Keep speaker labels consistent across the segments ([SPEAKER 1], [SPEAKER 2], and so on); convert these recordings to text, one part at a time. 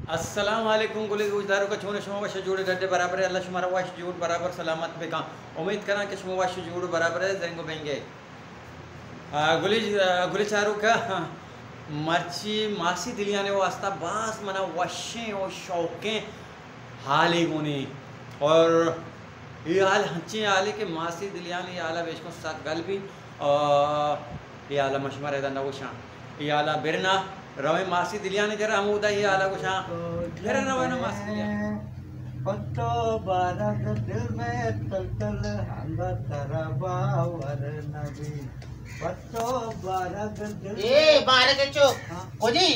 [SPEAKER 1] अस्सलाम वालेकुम गुले गुजदारों का छोने शुमा वाश जोड़े डटे बराबर है अल्लाह शुमारा वाश जोड़ बराबर सलामत पे का उम्मीद करा कि शुमा वाश जोड़ बराबर है जंगो बेंगे गुली गुली चारों का मर्ची मासी दिलियाने वास्ता बास मना वशें और शौकें हाले गुने और ये हाल हंचे आले के मासी दिलियाने ये आला बेशको साथ गल भी ये आला मशमर है नवशा ये आला बिरना रवे मासी दिलियाने जरा हम उदा ये आला कुछ मेरा रवे ना मासी दिलियाने
[SPEAKER 2] पत्तो बारग दिल में तल तल हंगा तरबा वर नबी पत्तो बारग दिल
[SPEAKER 3] ए बारग चो कोनी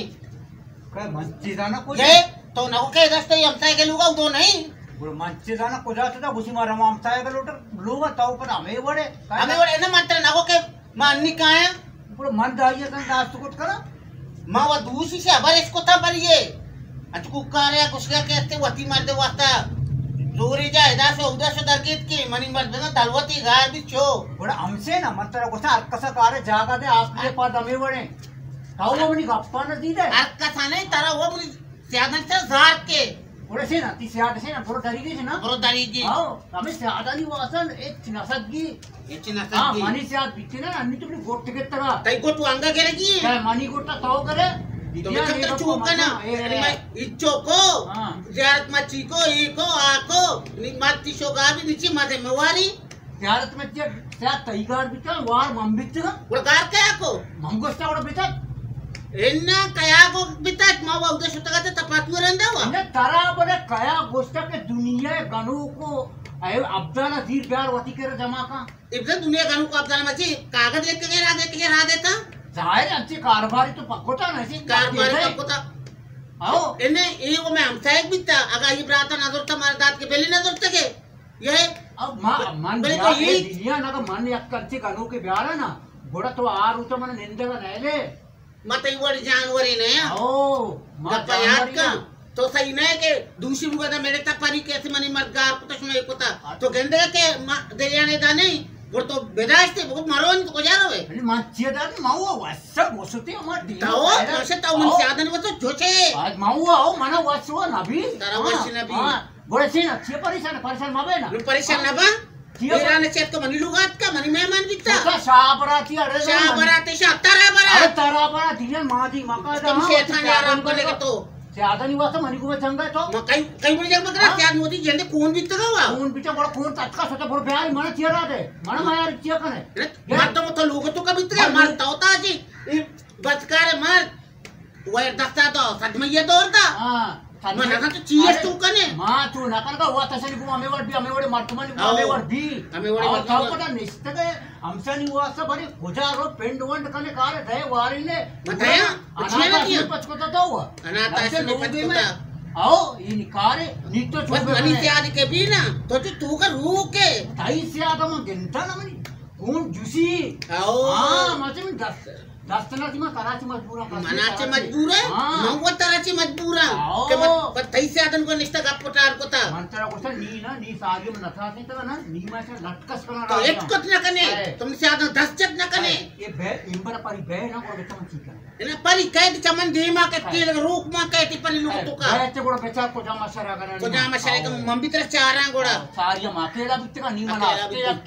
[SPEAKER 2] काय मंची जाना कुछ
[SPEAKER 3] ये तो नको के दस्ते हमसाय के लुगा तो नहीं
[SPEAKER 2] बुर मंची जाना कुछ आता था बुशी मारा हमसाय के लोटर लुगा ताऊ पर हमें बड़े
[SPEAKER 3] ना मंत्र नको के माननी का है
[SPEAKER 2] बुर मन दाइए kan दास तो कुछ करा
[SPEAKER 3] मावा दूसरी से अबर इसको था पर ये अचकू कार्य कुछ क्या कहते वती मार दे वास्ता जोरी जा इधर से उधर से दरकीत की मनी मर देना दलवती गाय भी चो
[SPEAKER 2] बुर हमसे ना मंत्र को सा कसा कार्य जागा दे आपके पास हमें बड़े ताऊ वो मनी गप्पा न दी दे
[SPEAKER 3] कसा नहीं तारा वो मुझे स्यादन से जार के
[SPEAKER 2] बुर से ना ती स्याद से ना बुर डरी से ना
[SPEAKER 3] बुर डरी की
[SPEAKER 2] आओ हमें स्यादा नहीं वासन एक चिनासत की हाँ मानी स्याद बिकते ना अन्य तो अपनी गोट के तरह
[SPEAKER 3] कई को तू अंगा करे की
[SPEAKER 2] क्या मानी गोटा ताऊ करे
[SPEAKER 3] तो मैं कब तक चूक करना मैं इच्चो को ज़ियारत मच्छी को एको आको निमाती शोगा भी नीचे मारे मवारी
[SPEAKER 2] ज़ियारत मच्छी स्याद तईगार बिचा वार मम्बिचा
[SPEAKER 3] उड़कार क्या को
[SPEAKER 2] मंगोस्ता उड़ा बिचा
[SPEAKER 3] इन्ना कया को बिता मावा उधर सुतगा ते तपातू रंदा हुआ
[SPEAKER 2] इन्हें तारा बड़े कया गोस्ता के दुनिया गनु को अये अब्दाला जीर प्यार वती के जमा का
[SPEAKER 3] इब्जा दुनिया गनु को अब्दाला मच्छी कागज लेके के रा देता
[SPEAKER 2] जाहिर अच्छी कारभारी तो पक्कोता नहीं
[SPEAKER 3] कारभारी पक्कोता
[SPEAKER 2] आओ
[SPEAKER 3] इन्हें ये वो मैं हमसाय बिता अगर ये ब्राता नजर था मार दांत के बेली नजर तके ये
[SPEAKER 2] अब मन
[SPEAKER 3] तो ये
[SPEAKER 2] दिलिया ना का मन एक अच्छी गनु के प्यार है ना बड़ा तो आर उतो मन निंदा का नहीं ले
[SPEAKER 3] मत ये वाली जानवर ही नहीं
[SPEAKER 2] आओ
[SPEAKER 3] मत याद का तो सही नहीं के दूसरी मुगा था मेरे तक परी कैसे मनी मर्गार को तो सुनाई को था तो कहते के दिलियाने दा नहीं वो तो बेदाश्त है वो मारोन तो जा रहे
[SPEAKER 2] हैं माचिया दान माउआ वैसा गोसते हमार दी
[SPEAKER 3] ताओ कैसे ताओ मन से आदन वो तो जोचे
[SPEAKER 2] आज माउआ हो मना वसवा नबी
[SPEAKER 3] तारा वसी नबी
[SPEAKER 2] बोले से ना छिया परेशान माबे ना
[SPEAKER 3] परेशान ना बा तेरा ने चेत को मनी लुगात का मनी मेहमान बिता
[SPEAKER 2] तो शाबराती अरे
[SPEAKER 3] शाबराती तारा बरा
[SPEAKER 2] अरे तारा बरा दिया मादी मका दा
[SPEAKER 3] तुम शैतान आराम को लेके तो
[SPEAKER 2] ज्यादा नहीं वास्ता मनी को जंगा तो
[SPEAKER 3] कई कई बड़ी जगह बकरा त्याग मोदी जल्दी खून बिता हुआ
[SPEAKER 2] खून बिचा बड़ा खून तटका सोचा बोल प्यार मन चिरा दे मन मार चिया कने
[SPEAKER 3] मत तो लोग तो कभी तो मारता होता जी बचकार मार वो दस्ता तो सदमैया दौड़ता हां मन ना तो चीज तू कने
[SPEAKER 2] मां तू ना कन का हुआ तसली को हमें वड़ मर्तमन को हमें वड़ भी हमें वड़ तो पता निश्चित है हमसे नहीं हुआ सब बड़ी गुजारो पेंड वंड कने कार दे वारी ने
[SPEAKER 3] बताया कुछ नहीं किया
[SPEAKER 2] पच को तो हुआ
[SPEAKER 3] अनाथ ऐसे नहीं पच को
[SPEAKER 2] आओ ये निकारे नीतो
[SPEAKER 3] बस मनी से आदि के भी ना तो तू का रूह के
[SPEAKER 2] ताई से आदम गिनता ना मनी कौन जूसी
[SPEAKER 3] आओ
[SPEAKER 2] हां मचे में दस्तना ती में कराची मजबूरा
[SPEAKER 3] मनाचे मजबूर है मंगवा तराची मजबूर है के पर तई से आदन को निष्ठा का पटार को था
[SPEAKER 2] मंत्रा को सा नी सागे में नथा से तो ना नी में से लटकस करना
[SPEAKER 3] तो एक कत न कने तुम से आदन 10 चक न कने
[SPEAKER 2] ये बे इंबर परी बे ना को बेटा ठीक है
[SPEAKER 3] इने परी कह दी चमन देमा के तेल रूप में कहती पनी लोग तो का
[SPEAKER 2] बे गोड़ा बेचा को जामा सरा करना
[SPEAKER 3] को जामा सरा के मम्मी तरह चारा गोड़ा
[SPEAKER 2] सारिया माकेला बित का नी मना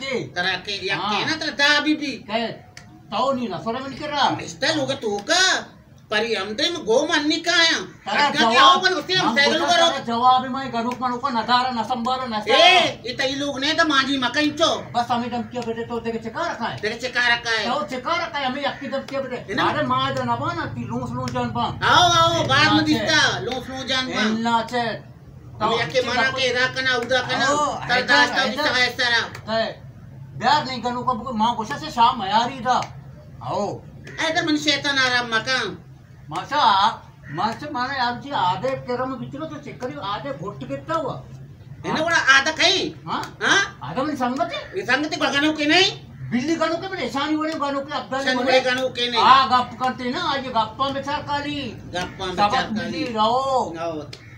[SPEAKER 2] के
[SPEAKER 3] तरह के यके ना तरह दा बीबी
[SPEAKER 2] कह ताऊ नी ना सोरे में करा
[SPEAKER 3] निष्ठा लोग तो का परी हमदे में गो माननी का आया अगर क्या हो पर उससे हम सैगल करो
[SPEAKER 2] जवाब में गनुक मन को नदारा न संभारो न
[SPEAKER 3] ए ये तई लोग ने तो मांजी मकई चो
[SPEAKER 2] बस हमें दम किया बेटे तो देखे चका रखा है
[SPEAKER 3] देखे चका रखा है
[SPEAKER 2] तो चका रखा है हमें यक्की दम किया बेटे अरे मां जो ना बना ती लूस जान पा
[SPEAKER 3] आओ बाद में दिखता लूस जान पा
[SPEAKER 2] इल्ला चे
[SPEAKER 3] तो यके मना के राकना उदा कना तर दास्ता दिसा ऐसा
[SPEAKER 2] है प्यार नहीं गनु को मां गोशा से शाम यारी था आओ
[SPEAKER 3] ऐसा मन शैतान आराम मकान
[SPEAKER 2] मासा मासे माने आमची आधे केरम बिचलो तो चक्करी आधे घोट केता हुआ
[SPEAKER 3] इने बड़ा आधा खाई
[SPEAKER 2] हां
[SPEAKER 3] हां
[SPEAKER 2] आधा मन संगते
[SPEAKER 3] ये संगति बगानो के नहीं
[SPEAKER 2] बिल्ली गनु के बड़े शानी वाले गनु के अब्दाल
[SPEAKER 3] वाले गनु के नहीं
[SPEAKER 2] हां गप करते ना आज गप्पा में सरकारी
[SPEAKER 3] गप्पा में सरकारी
[SPEAKER 2] रहो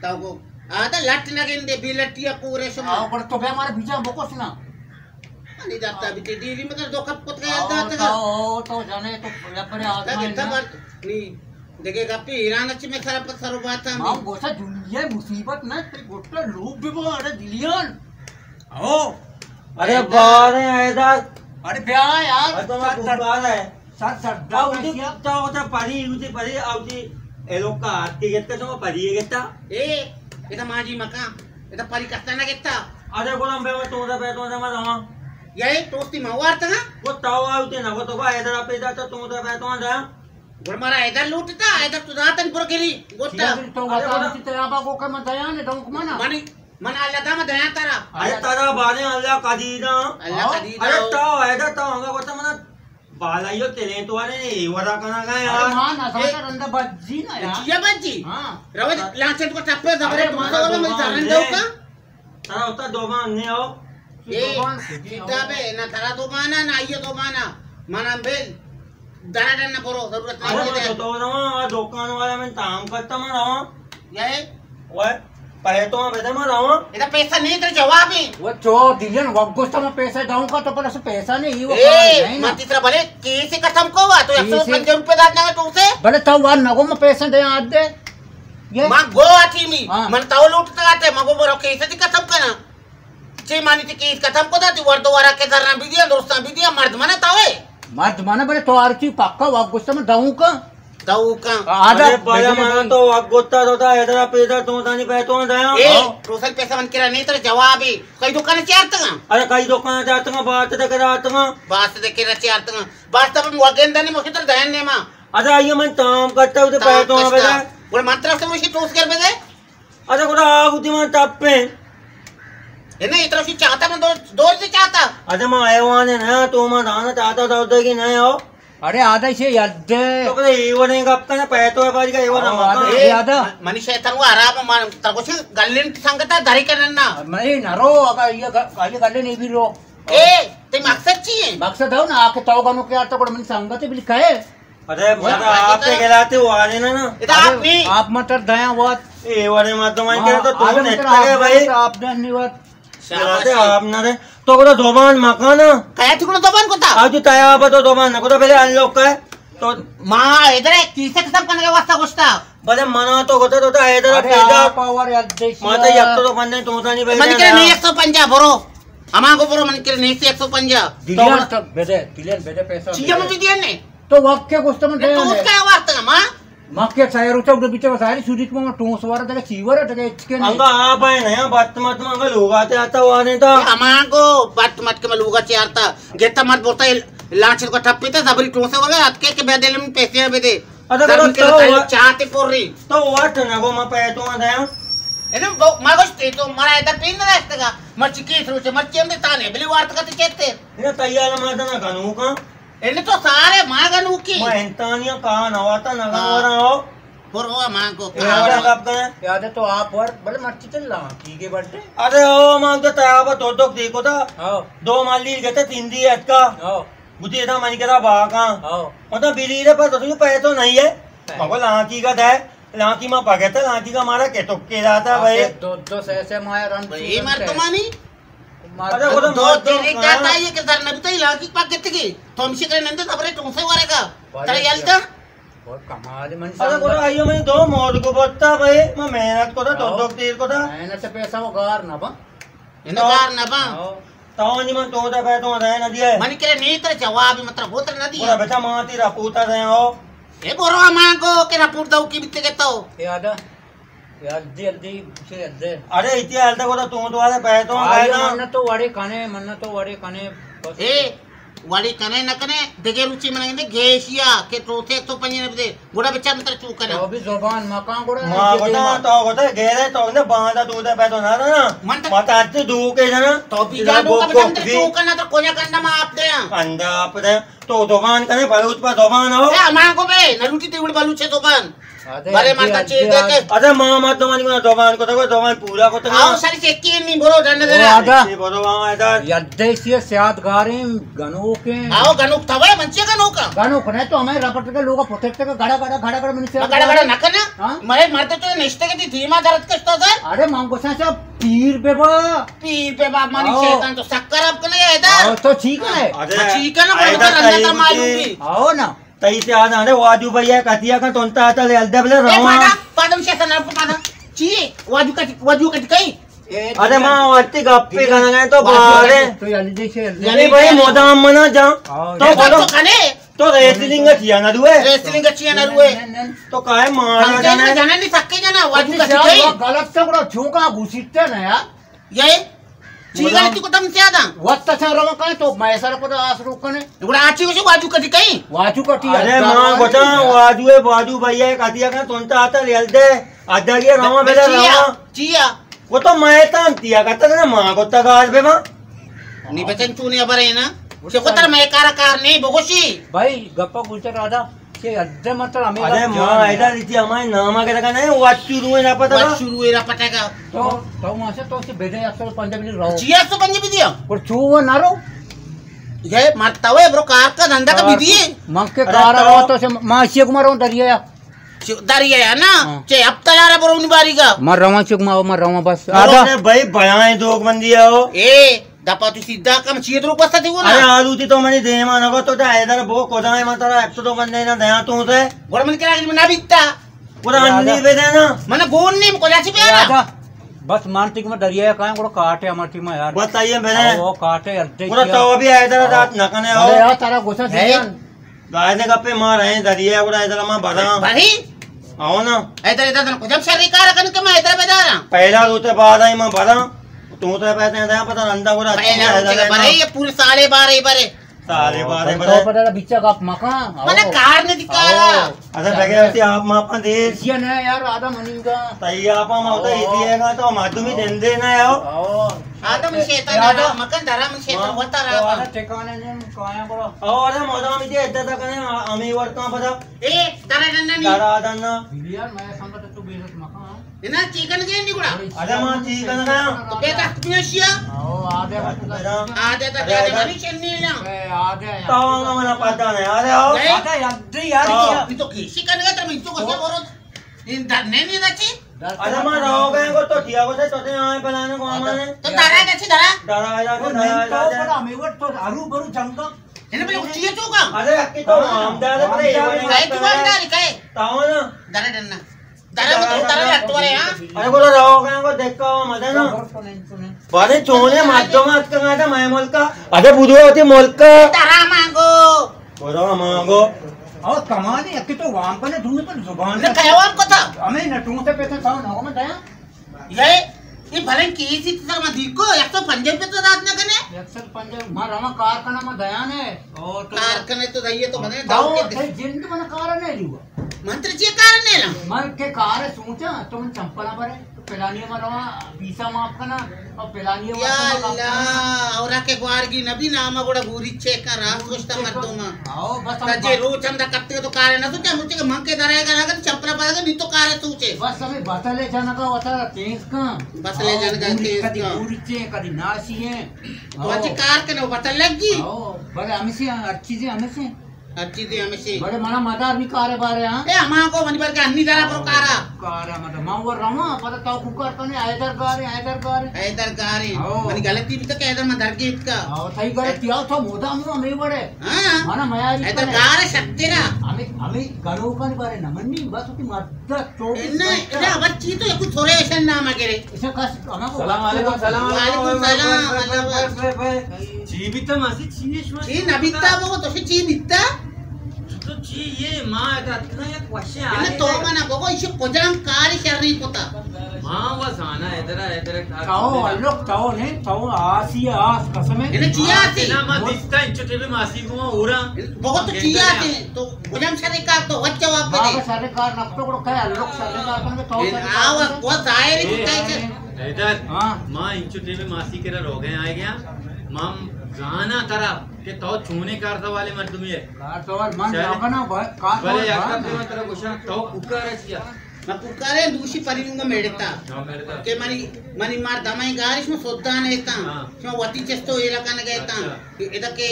[SPEAKER 3] तब को आधा लट लगेन दे बिलटिया पूरे सम
[SPEAKER 2] हां पर तो बे हमारे बीचा बकोस ना
[SPEAKER 3] नहीं जाता भी डेली में कर दो कप कुछ गया जाता
[SPEAKER 2] तो जाने तो या पर आदमी
[SPEAKER 3] नहीं देखिए गप्पी ईरान अच्छी में खराब पर सरो बात है
[SPEAKER 2] मां गोसा दुनिया मुसीबत ना तेरे गोटा लोग भी वो अरे दिलियन आओ
[SPEAKER 1] अरे बाहर है हैदर
[SPEAKER 2] अरे ब्याह यार
[SPEAKER 1] तो मैं बाहर है
[SPEAKER 2] सर सर
[SPEAKER 1] तो होता परी आवती एलोका आती घेता तो परी घेता
[SPEAKER 3] ए इधर माजी मका इधर परी कस्ता ना घेता
[SPEAKER 1] अरे गोलम बे तो उधर बैठो ना मामा
[SPEAKER 3] ये टोस्टी मवार था
[SPEAKER 1] वो ताव आवते ना वो तो का हैदर पे जाता तो उधर बैठो ना
[SPEAKER 3] गुरमारा हैदर लूटता हैदर तो जातन पुर गेली गोटा
[SPEAKER 2] तो वाता ते आबा को के म दया ने डंक मना
[SPEAKER 3] मानी मन अल्लाह दा म दया तारा
[SPEAKER 1] अरे तारा बाने अल्लाह कदीदा अरे ताव हैदर ताव अंगा गोता मना बालाइयो तेरे तो आने वरा कना का यार
[SPEAKER 2] अरे मां ना साटा रंदा बज्जी ना यार
[SPEAKER 3] ये बज्जी
[SPEAKER 2] हां
[SPEAKER 3] रवत लांचेट को टप्पे दबरे तो वाला मैं सरन दो का
[SPEAKER 1] तारा होता दोबान ने आओ
[SPEAKER 3] ए सीधा बे ना तारा दोबाना ना ये दोबाना माना बेल दाना दाना करो जरूरत नहीं है
[SPEAKER 1] तो ना दुकान वाला में काम करता मैं रहा
[SPEAKER 3] ये
[SPEAKER 1] ओए पैसे तो मैं मैं रहा
[SPEAKER 3] इधर पैसा नहीं तेरे जवाब ही
[SPEAKER 2] वो चो दिलियन वगोस्ता में पैसा दूंगा तो पर पैसा नहीं वो
[SPEAKER 3] ए मत इतना भले कैसे खत्म को हुआ तो 150 रुपए दाना तो उसे
[SPEAKER 2] भले तो वन नगो में पैसे दे आज दे
[SPEAKER 3] ये मां गो आती मी मन ताव लूटता आते मगो बरो कैसे ती खत्म करना चे मानी ती केस खत्म को दाती वर्दो वारा के धरना भी दिया दोस्ता भी दिया मर्द मना तावे
[SPEAKER 2] मर्द मना बड़े तो आरती पक्का वगोस्ता में दूंगा
[SPEAKER 3] दाऊ का
[SPEAKER 1] आधा बाया माना तो वगोस्ता होता हैदर पेदा तो तानी पैतो ना दया
[SPEAKER 3] ए टोटल पैसा मन करा नहीं तेरे जवाब ही कई दुकान चारता
[SPEAKER 1] अरे कई दुकान जाता बात ते कराता
[SPEAKER 3] बात दे के चारता बात तब वगेंदा ने मुझे तो दहन ने मां
[SPEAKER 1] अरे आइए मैं काम करता हूं तो पैतो ना बेटा
[SPEAKER 3] बोल मंत्र से मुझे टोस कर बेदे
[SPEAKER 1] अरे कोड़ा आगुती मैं तप्पे
[SPEAKER 3] इन्हें इतना सी चाहता मैं दो से चाहता
[SPEAKER 1] अरे मैं आया ने ना तो मैं दाना चाहता था उधर की नहीं हो
[SPEAKER 2] अरे आधा से याद
[SPEAKER 1] तो कदे एवो नहीं गप करना पैतो है बाजी का एवो ना
[SPEAKER 2] ए आधा
[SPEAKER 3] मनीषा तंगो आराम मान तको से गल्लिन संगता धरी करना
[SPEAKER 2] मैं नरो अगर ये गल्ले नहीं भी रो
[SPEAKER 3] ए ते मकसद चाहिए
[SPEAKER 2] मकसद हो ना आके तो गनो के आता को मन संगत भी लिखा है
[SPEAKER 1] अरे मतलब आप पे गलाते हो आ रहे ना
[SPEAKER 3] इधर
[SPEAKER 2] आप मत दया बात
[SPEAKER 1] ए वाले मत तो मैं कह तो नेट पे भाई
[SPEAKER 2] आप धन्यवाद
[SPEAKER 1] शाबाश आप ना रे तो को दोबान मकान
[SPEAKER 3] काय ठिकणो दोबान कोता
[SPEAKER 1] आज तया अब तो दोबान को तो पहले अनलॉक है तो
[SPEAKER 3] मां इधर किसे खत्म करने का वास्ता गोस्ता
[SPEAKER 1] बड़े मना तो होता तो हैदर पेदा
[SPEAKER 2] पावर याद देश
[SPEAKER 1] माता एक तो बंदे तो नहीं भाई
[SPEAKER 3] मन के नहीं 150 भरो अमा को भरो मन के नहीं 150
[SPEAKER 2] दिलियन तक बेदे पैसा
[SPEAKER 3] चीज में भी दिया ने
[SPEAKER 2] तो वक्त के गोस्ता में दे
[SPEAKER 3] तो उसका वास्ता मां
[SPEAKER 2] मक्के सायर उठा उधर बीच में सारी सूरज में टोस वाला तक सीवर है इसके
[SPEAKER 1] अंगा आप है नया बात मत मंगा लोग आते आता वाने था
[SPEAKER 3] अमा को बात मत के मलूगा चारता गेता मत बोलता लांच को ठप्पी था सबरी टोसे वाला अटके के बेदे में पैसे बेदे
[SPEAKER 1] अरे तो
[SPEAKER 3] चाहते पोरी
[SPEAKER 1] तो वाट ना वो मैं पैतो ना दया
[SPEAKER 3] एने मागोस्ते तो मरा इधर पिन रास्ता मर्ची की थ्रू से मर्ची हमने ताने बिली वार्ता करते चेते
[SPEAKER 1] ये तैयार माता ना गनु का
[SPEAKER 3] एने तो सारे मागनु की
[SPEAKER 1] मैं इंतानिया कहां नवाता ना गवरा हो
[SPEAKER 3] और वो मां को
[SPEAKER 1] याद कब का
[SPEAKER 2] याद है तो आप और बड़े मर्ची चल रहा की के बर्थडे
[SPEAKER 1] अरे ओ मां तो तया पर तो देखो था
[SPEAKER 2] हां
[SPEAKER 1] दो माली गते तीन दी अटका
[SPEAKER 2] हां
[SPEAKER 1] मुझे इतना मन करा बाका
[SPEAKER 2] हां
[SPEAKER 1] मतलब बिली रे पर तो पैसे तो नहीं है मगर लाकी का है लाकी में पगता लाकी का हमारा के तो के जाता भाई
[SPEAKER 2] दो से माया रन
[SPEAKER 3] ये मार तो मानी
[SPEAKER 1] अरे वो
[SPEAKER 3] दो तेरे कहता है ये कि सर नबी तो लाकी पाक कितने की तो हमसे करे नंदे सबरे टोसे वारेगा तेरा यालता
[SPEAKER 2] और कमाल मन
[SPEAKER 1] अरे वो आइयो मैं दो मोद को बोलता भाई मैं मेहनत को था तो तीर को था
[SPEAKER 2] मेहनत से पैसा वो गार ना बा
[SPEAKER 3] इनकार ना बा
[SPEAKER 1] तो नहीं मन तो दे तो दे ना दिए
[SPEAKER 3] मन करे नहीं तो जवाब मतलब होता ना दिया
[SPEAKER 1] पूरा बेटा माती रापूता दे हो
[SPEAKER 3] ए बोरो मां को के रापूत दो की बिते के तो
[SPEAKER 2] याद जल्दी से दे
[SPEAKER 1] अरे इतने हाल तक होता तू तो वाले पैसे तो आए ना
[SPEAKER 2] मन तो वाड़े कने
[SPEAKER 3] ए वाड़ी कने न कने देगे रुचि मनेंगे गेशिया के तोते तो पंजे ने दे गोड़ा बच्चा मत चू करे
[SPEAKER 2] तो भी जुबान मकान गोड़ा
[SPEAKER 1] मां गोड़ा तो गोड़ा गेरे तो ने बांधा दूध है पैसा ना ना मत आज दू के ना
[SPEAKER 3] तो भी जानो का बच्चा चू करना तो कोया करना मा आप दे
[SPEAKER 1] अंडा आप दे तो दुकान करे बलूच पर दुकान हो
[SPEAKER 3] ए मां को बे नरुटी तिवड़ बलूच है दुकान अरे माता चीज दे के
[SPEAKER 1] अरे मां मत तो मानी को दुकान को तो दुकान पूरा को तो
[SPEAKER 3] आओ सारी चेकी नहीं बोलो डंडे दे
[SPEAKER 1] ये बोलो वहां इधर
[SPEAKER 2] यद्देशीय स्याद गारे गनो के
[SPEAKER 3] आओ गनुक थवे मंचे गनुक
[SPEAKER 2] गनुक ने तो हमें रपट के लोग प्रोटेक्ट के गड़ा मन से
[SPEAKER 3] गड़ा न करना मैं मरते तो निष्ठे के धीमा दर्द कष्ट सर
[SPEAKER 2] अरे मांगो सा पीर पे बा
[SPEAKER 3] मानी शैतान तो शक्कर अब कने है इधर
[SPEAKER 2] तो ठीक है
[SPEAKER 3] ठीक है ना बोलो तो रंगा मालूम भी
[SPEAKER 2] आओ ना
[SPEAKER 4] तई ते आज आने वाजू भैया कतिया का तोंता आता ले अलदे बले रवा
[SPEAKER 3] पादम शेता ना पादा ची वाजू कट कई
[SPEAKER 4] अरे मां वाटी गप्पे खाना गए तो बारे
[SPEAKER 2] तो यानी देखे
[SPEAKER 4] यानी भाई मोदा मना जा तो बोलो
[SPEAKER 3] खाने
[SPEAKER 4] तो रेसलिंग किया ना दुए
[SPEAKER 3] रेसलिंग अच्छी ना रुए
[SPEAKER 4] तो काहे मार जाना
[SPEAKER 3] जाना नहीं सके जाना वाजू कट कई
[SPEAKER 2] गलत से बड़ा झोंका घुसीते ना यार
[SPEAKER 3] ये चीगा ती को तम ज्यादा
[SPEAKER 2] वक्त अच्छा रवा काय तो मैसर पर आस रुकने
[SPEAKER 3] इबड़ा आची को वाजू कट कई
[SPEAKER 2] वाजू कटी
[SPEAKER 4] अरे मां गोटा वाजू भैया कतिया का तोंता आता ले अलदे आधा के रवा बेला रवा
[SPEAKER 3] चिया
[SPEAKER 4] वो तो मैं तांतिया करता ना मां को तगार बे मां
[SPEAKER 3] नी बचन तू ने बरे ना से को तर मैं कार नहीं बगोशी
[SPEAKER 2] भाई गप्पा गुलते राजा के अड्डे मतलब हमें
[SPEAKER 4] अरे मां ऐसा रीति हमारे नाम के लगा नहीं वाचू रुए ना पता
[SPEAKER 3] शुरू हुए पटेगा
[SPEAKER 2] तो वहां से तो से बेटे अक्सर पंजाबी रहो
[SPEAKER 3] चिया तो पंजाबी दिया
[SPEAKER 2] पर छुओ ना रो
[SPEAKER 3] ये मरता हुए ब्रो कार का धंधा का विधि है
[SPEAKER 2] मां के कार रहो तो से मां से कुमार रो दरिया
[SPEAKER 3] दरिया है ना चे अब तैयार है ब्रो निबारी का
[SPEAKER 2] मर रवा बस
[SPEAKER 4] अरे भाई बयाए दो बंदी हो
[SPEAKER 3] ए दपा तू सीधा कम चाहिए तो पस्ता थी वो ना
[SPEAKER 4] अरे आलू थी तो मैंने दे माना को तो हैदर वो कोदा है माता एक तो बंदे ना दया तू से
[SPEAKER 3] गोड़ मन के ना बिकता
[SPEAKER 4] पूरा अन्नी पे देना
[SPEAKER 3] मने गोन नहीं को जाची पे ना
[SPEAKER 2] बस मानतिक में दरिया का को काटे हमारी में यार
[SPEAKER 4] बताइए मैंने
[SPEAKER 2] वो काटे अड्डे
[SPEAKER 4] पूरा तो भी हैदर रात न कने हो
[SPEAKER 2] अरे यार तारा गुस्सा से
[SPEAKER 4] गाय ने गप्पे मार रहे दरिया पूरा हैदर में भरा
[SPEAKER 3] भाई
[SPEAKER 4] आओ ना
[SPEAKER 3] इधर इधर को जब सरकार कन के मैं इधर बजा रहा
[SPEAKER 4] पहला रोते बाद आई मैं भरा तू तो पैसे हैं पता अंधा पूरा
[SPEAKER 3] पहला बरे ये पूरे साले बारे बरे
[SPEAKER 4] साले बारे
[SPEAKER 2] तो पता बिच्चा का मका
[SPEAKER 3] मने कार ने दिखाया
[SPEAKER 4] अरे बगैर आप मापा दे
[SPEAKER 2] ये ना यार आधा मनीगा
[SPEAKER 4] तई आप माता इतिएगा तो माधुमी देन देना आओ
[SPEAKER 3] आदम शैतान मकन धरा में शैतान होता रहा
[SPEAKER 2] ठिकाने ने काया करो
[SPEAKER 4] और मोदा में जे इद्दा तक ने आमी वर्ता पता
[SPEAKER 3] ए दरा नन्ना नी
[SPEAKER 4] दारा दन्ना
[SPEAKER 2] यार मैं संगत तो बेरस मका
[SPEAKER 3] इना चिकन के नी गुड़ा
[SPEAKER 4] अरे मां चिकन का
[SPEAKER 3] तो बेटा पियशिया
[SPEAKER 2] ओ आधे
[SPEAKER 3] आधे तो जाने वाली चन्नी ना
[SPEAKER 2] आधे
[SPEAKER 4] तांगा मना पता नहीं अरे आओ
[SPEAKER 2] आधे यार
[SPEAKER 3] ये तो किसी करने का तो को से बोरो इन धरने नहीं नची
[SPEAKER 4] अरे मां रहो गए को तो ठिया को से तोते आए बनाने को माने
[SPEAKER 3] तो दारा नची दारा
[SPEAKER 4] दारा
[SPEAKER 2] तो हमें वो तो आरू बरू जंगा
[SPEAKER 3] इने पे उचिए चोका
[SPEAKER 4] अरे अक्की तो आमदार पर ये
[SPEAKER 3] काय तू वाला काय
[SPEAKER 4] ताओ ना
[SPEAKER 3] दारा डन्ना दारा में दारा हटवारे हां
[SPEAKER 4] अरे बोलो रहो गए को देखो मजा ना बारे चोने माधो मत करना था मैं मोल का अरे बुधो होती मोल का
[SPEAKER 3] दारा मांगो
[SPEAKER 4] बोलो मांगो
[SPEAKER 2] और कमाने अक्की तो वहां पर ढूंढने पर जुबान
[SPEAKER 3] ने कहवान को था
[SPEAKER 2] हमें नटू से पैसे खाओ ना में दया
[SPEAKER 3] ये भले की सी तर में दिको 150 पे तो रात न कने
[SPEAKER 2] 150 मां रमा कारखाना में दया ने और
[SPEAKER 3] कारखाने तो दइए तो बने
[SPEAKER 2] दाऊ के जिंद मन कारण नहीं हुआ
[SPEAKER 3] मंत्र जी कारण ने ला
[SPEAKER 2] मर के कार सोचा तो मन चंपला परे पेलानी मरवा पीसा माफ करना और पेलानी
[SPEAKER 3] या अल्लाह औरा के ग्वार की नबी नाम गोड़ा गुरी चेक कर रहा सोचता मत दो मां
[SPEAKER 2] आओ बस
[SPEAKER 3] तजे रो चंदा करते तो कार ना तो मुझे के मंग के दराएगा ना चंपला पाएगा नहीं तो कार सोचे
[SPEAKER 2] बस हमें बतले जाना का होता तेज का
[SPEAKER 3] बस ले जाने का तेज
[SPEAKER 2] कदी
[SPEAKER 3] का
[SPEAKER 2] गुरी चे कदी नासी है
[SPEAKER 3] तो आज कार के ना बतल लगी
[SPEAKER 2] आओ बड़े हमें से हर चीजें हमें से
[SPEAKER 3] अच्छी थी हमें से
[SPEAKER 2] बड़े मना मदार भी कार बारे हां
[SPEAKER 3] ए हमां को मनी पर के अन्नी जरा पर कारा
[SPEAKER 2] कार मतलब मां वो रमा पता तो कुकर तो नहीं हैदर कार
[SPEAKER 3] मनी गलती भी तो कह इधर में दरगीत का
[SPEAKER 2] आओ सही करे तिया तो मोदा मु हमें बड़े
[SPEAKER 3] हां
[SPEAKER 2] माना मयारी
[SPEAKER 3] इधर कार शक्ति ना
[SPEAKER 2] हमें गनो का बारे न मन्नी बस की मदद छोड़
[SPEAKER 3] इन्ने बच्ची तो कुछ थोड़े ऐसे नाम करे
[SPEAKER 2] इसे कस हमको
[SPEAKER 4] सलाम वालेकुम
[SPEAKER 3] सलाम
[SPEAKER 1] जीवित मासी चीनेश्वर
[SPEAKER 3] ये नबिता वो तो ची बिता
[SPEAKER 1] तो ची ये मां अतना या क्वेश्चन आ
[SPEAKER 3] इन्ने तो मना को इसे पजाम कार शर्री पोता
[SPEAKER 1] मां बस आना इधर
[SPEAKER 2] ताओ अल्लोक ताओ ने ताओ आसी आस कसम है
[SPEAKER 3] इन्ने चिया थी
[SPEAKER 1] ना मा दिसता इंचो टेबे मासी को ओरा
[SPEAKER 3] बहुत चिया थी तो पजाम शर्री का तो वच्चा वाप
[SPEAKER 2] बाबा सारे कार नक्तो को कह अल्लोक सारे का अपन के ताओ
[SPEAKER 3] आवा वो जाहिर ही कैसे
[SPEAKER 1] इधर
[SPEAKER 2] हां
[SPEAKER 1] मां इंचो टेबे मासी के रो गए आ गया मां गाना करा के तो छूने कारता वाले मत तुम ये
[SPEAKER 2] कार तो मन लगना कार
[SPEAKER 1] भले याका पे तेरा क्वेश्चन तो कुकर है चिया
[SPEAKER 3] मैं पुकारे दूसरी परिनुंगा मेड़ता के मनी मार दमाई गारिश में सोद्दा नेता क्यों वती चस्तो एला कने गएता इदके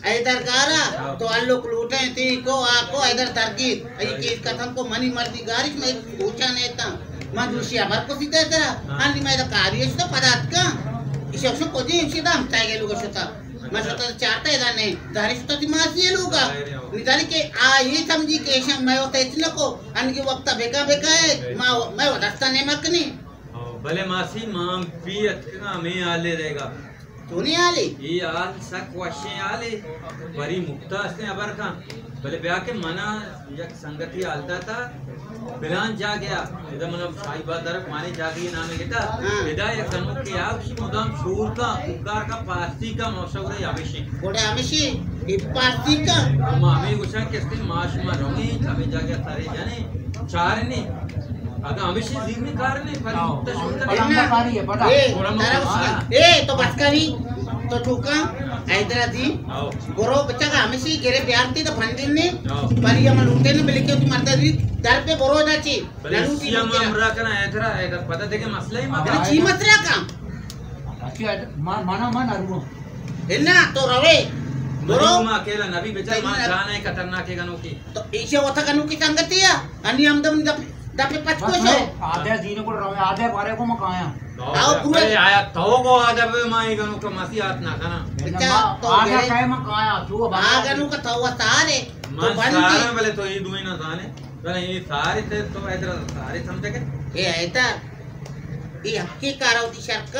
[SPEAKER 3] हैदर गारा तो अल्लोक लूटे ती को आको हैदर तरकीब ये के कथम को मनी मर्दी गारिश में पूछा नेता मैं दूसरी अबर को सीधा तेरा अन्नी मैं द कार्य तो पदार्थ का इसे उसको कोजी इसे दाम चाहे लोग सोता मैं सोचता चाहता है नहीं दारी सोचता थी मासी है लोगा निदारी के ये समझी के ऐसा मैं होता इतना को अनके वक्त बेका बेका है मैं वदास्ता नहीं मकनी
[SPEAKER 1] भले मासी मां पी अतना में आले रहेगा
[SPEAKER 3] तो नहीं आले
[SPEAKER 1] ये आल सक वशे आले बड़ी मुक्ता असने अबर का भले ब्याह के मना एक संगति आलता था बिलान जा गया इधर मतलब शाही बादर माने जागी नाम लेता इधर एक कनु के आप मुदाम शूर का उकार का पास्ती का मौसम रे अभिषेक
[SPEAKER 3] बोले अभिषेक ये पास्ती का
[SPEAKER 1] मामी गुस्सा किसके माश में रोंगे हमें जा गया सारे जाने चार ने अगर अभिषेक जीव में कार ने पर मुक्ता शूर का
[SPEAKER 2] कारी है बड़ा
[SPEAKER 3] तो बस करी तो ठोका हैदरा दी गोरो बच्चा का हमेशा गेरे प्यार थी तो फंडिन ने पर ये मन उठे ने मिल के तू मरता दी दर पे गोरो जाची
[SPEAKER 1] लूटी हमरा कना हैदरा हैदर पता थे के मसला ही मत
[SPEAKER 3] ची मसला का
[SPEAKER 2] अच्छा माना मन अरु
[SPEAKER 3] इन्ना तो रवे गोरो
[SPEAKER 1] मां अकेला नबी बेचारा मां जान है खतरनाक है गनो की
[SPEAKER 3] तो इसे वथा गनु की संगति है अनि हमदम दपे पचको छो
[SPEAKER 2] आधे जीने को रवे आधे पारे को मकाया
[SPEAKER 1] आओ पूरे आया तो को आधा पे माई गनु का मसी हाथ ना खाना
[SPEAKER 3] तो
[SPEAKER 2] आधे काय मकाया तू
[SPEAKER 3] आ गनु का थवा सारे
[SPEAKER 1] तो सारे वाले तो ये दुई ना जाने तो ये सारे थे तो इधर सारे समझे के
[SPEAKER 3] ये हैदर ये हक्की कारावती शर्क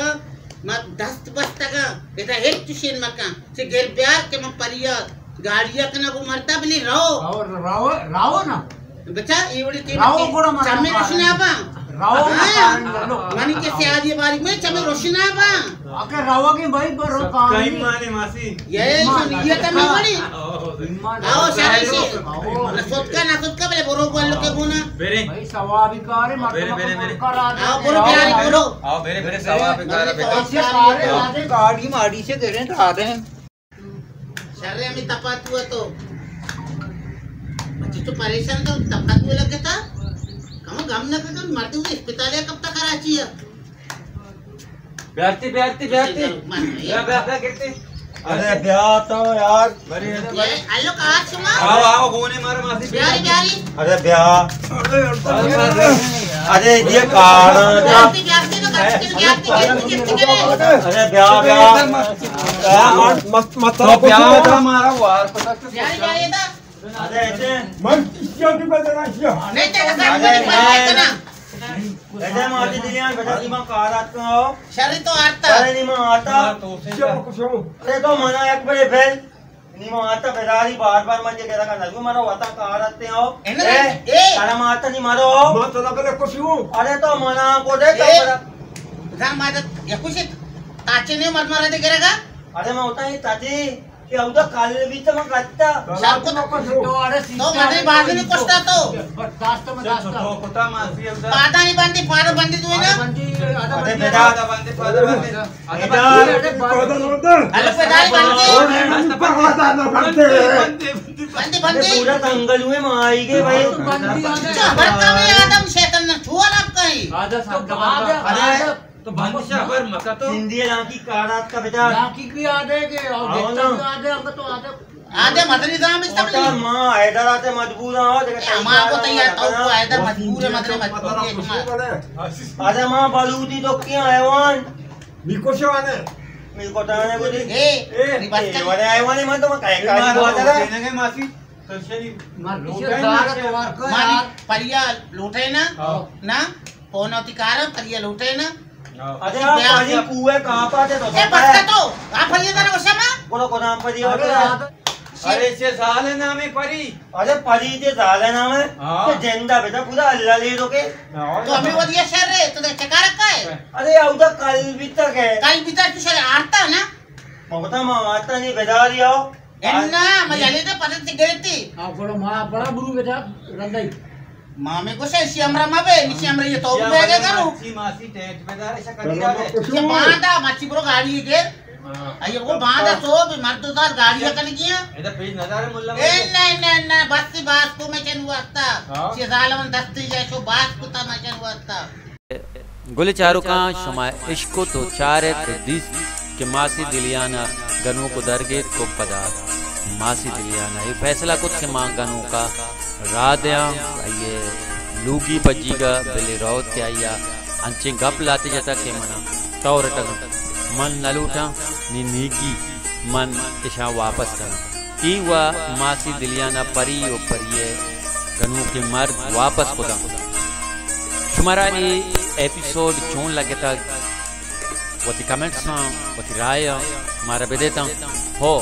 [SPEAKER 3] मत दस्त बस्तगा इधर हेट तुशिन मका से गेर प्यार के म परिया गाड़िया कना को मरता बली
[SPEAKER 2] राव ना
[SPEAKER 3] बच्चा ये बड़ी टीम
[SPEAKER 2] चमे
[SPEAKER 3] रोशनाबा
[SPEAKER 2] राव
[SPEAKER 3] मानी के से आदि बारी में चमे रोशनाबा
[SPEAKER 2] आके राव के भाई बरो काम
[SPEAKER 1] कई माने मासी
[SPEAKER 3] ये नियत में बड़ी आओ सारे से ना सोचका बले बरो बोल के गुना
[SPEAKER 1] बेरे
[SPEAKER 2] भाई स्वाभिकार है
[SPEAKER 1] बेरे
[SPEAKER 2] करा
[SPEAKER 3] आओ बरो प्यारी बोलो
[SPEAKER 1] आओ बेरे स्वाभिकार बेटा
[SPEAKER 2] सारे आधे गाड़ी माड़ी से दे रहे हैं आ रहे हैं
[SPEAKER 3] सारे हमें तपात हुआ तो बच्चे तो परेशान तो तपात हुआ लगे था कम गम न कर मरते हुए अस्पताल कब तक कराची है
[SPEAKER 1] बैठती या कहते
[SPEAKER 4] अरे ब्याह तो यार
[SPEAKER 1] बड़ी
[SPEAKER 3] आलो का आज सुमा
[SPEAKER 1] आओ गोने मार मासी
[SPEAKER 3] प्यारी
[SPEAKER 4] अरे ब्याह अरे ये कारण अरे ब्याह मत
[SPEAKER 1] हमारा वार पता
[SPEAKER 4] अरे ऐसे ऐसे माटी दिलियान बेटा निमा कारात को आओ
[SPEAKER 3] शरीर तो आता
[SPEAKER 4] अरे निमा आता अरे तो मना एक बड़े फेल निमा आता बेदारी बार मजे कह रहा नलगु मारो वाता काराते आओ ए तारा माता नहीं मारो
[SPEAKER 5] मत तो पहले कुछ हूं
[SPEAKER 4] अरे तो मना को दे तो
[SPEAKER 3] राम माता या कुछ ताचे ने मत मारा दे करेगा
[SPEAKER 4] अरे मैं होता ही ताजी कि उधर काले भी तो मैं करता
[SPEAKER 3] शाम को तो अरे तो मने बाजी ने कोस्ता तो
[SPEAKER 2] बर्दाश्त में दास्ता
[SPEAKER 1] कोता मासी उधर
[SPEAKER 3] पादा नहीं बंदी पादा बंदी तू ना
[SPEAKER 4] अरे बेटा
[SPEAKER 1] पादा बंदी
[SPEAKER 3] अरे पेदारी बंदी बंदी
[SPEAKER 4] पूरा तंगल हुए माई के भाई
[SPEAKER 3] बरका में आदम शैतान न छुआ ना कहीं
[SPEAKER 2] आधा
[SPEAKER 4] अरे
[SPEAKER 1] तो बंदिशा पर मका तो
[SPEAKER 4] हिंदी की कारात का बेटा
[SPEAKER 2] की आधे के और देखता भी आधे अंग तो
[SPEAKER 3] आधे मदनी दाम इस तब
[SPEAKER 4] और मां हैदर आते मजबूर हो जगह
[SPEAKER 3] मां को तैयार तो हैदर मजबूर है मदनी मजबूर
[SPEAKER 4] अरे मां बलूदी तो क्या हैवान
[SPEAKER 5] निकोशवाने
[SPEAKER 4] मेरे को ताने को दी
[SPEAKER 3] ए बस कर
[SPEAKER 4] वाले हैवान मत तो मैं काहे का बात है
[SPEAKER 1] देने मासी तो शरी
[SPEAKER 3] मारी परिया लूटे ना पौनौती कार परिया लूटे ना
[SPEAKER 4] अरे आप पानी कुएं कहां पाते तो
[SPEAKER 3] ए बस कर तो आप परिया ना ओसमा
[SPEAKER 4] को नाम पर दिया
[SPEAKER 1] अरे से साल नाम है परी
[SPEAKER 4] अरे परी जे जाले नाम है तो जिंदा बेटा पूरा अल्लाह ले रोके
[SPEAKER 3] तो हमें वदिया शहर रे तो चका रखा है
[SPEAKER 4] अरे उधर कल भी तक है
[SPEAKER 3] कल भी तक शहर आता ना
[SPEAKER 4] ममता माता नहीं बेदारी आओ
[SPEAKER 3] एन्ना मजाले तो पता से गई थी
[SPEAKER 2] हां बड़ा बुरु बेटा रंदाई
[SPEAKER 3] मामे को से श्यामरा माबे श्यामरा ये तो बेगे करू
[SPEAKER 1] मासी टेट बेदार ऐसा कर दिया है
[SPEAKER 3] ये बांधा माची ब्रो गाड़ी के अये वो बांधा तो भी मर्दो दार गाड़ी कर गया
[SPEAKER 1] इधर पेज नजारे मुल्ला
[SPEAKER 3] ए नहीं बस को मैं चन हुआता ये जालवन दस्ती जैसो बात को ता मैं चन हुआता
[SPEAKER 6] गुल चारुका शुमा इश्को तो चारे तो दिस के मासी दिलियाना गनों को दरगे को पदार मासी दिलियाना ये फैसला कुछ के मां गनों का राध्या ये लूगी बजीगा बिले रोत क्या या अंचे गप लाते जाता के मना तौर टग मन नलूटा नी नीगी मन इशा वापस करना ईवा मासी दिलियाना परी ओ परिये गनु के मर्द वापस खुदा तुम्हारा ये एपिसोड चोन लगे तक वती कमेंट्स में वती राय मारा बेदेता हो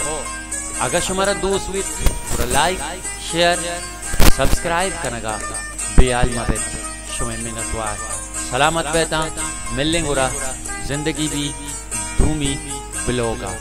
[SPEAKER 6] अगर तुम्हारा दोस्त भी पूरा लाइक शेयर सब्सक्राइब करनेगा बेआल मबे शुमे मिनटवार सलामत बेता मिलेंगे जिंदगी भी धूमी बिलोगा।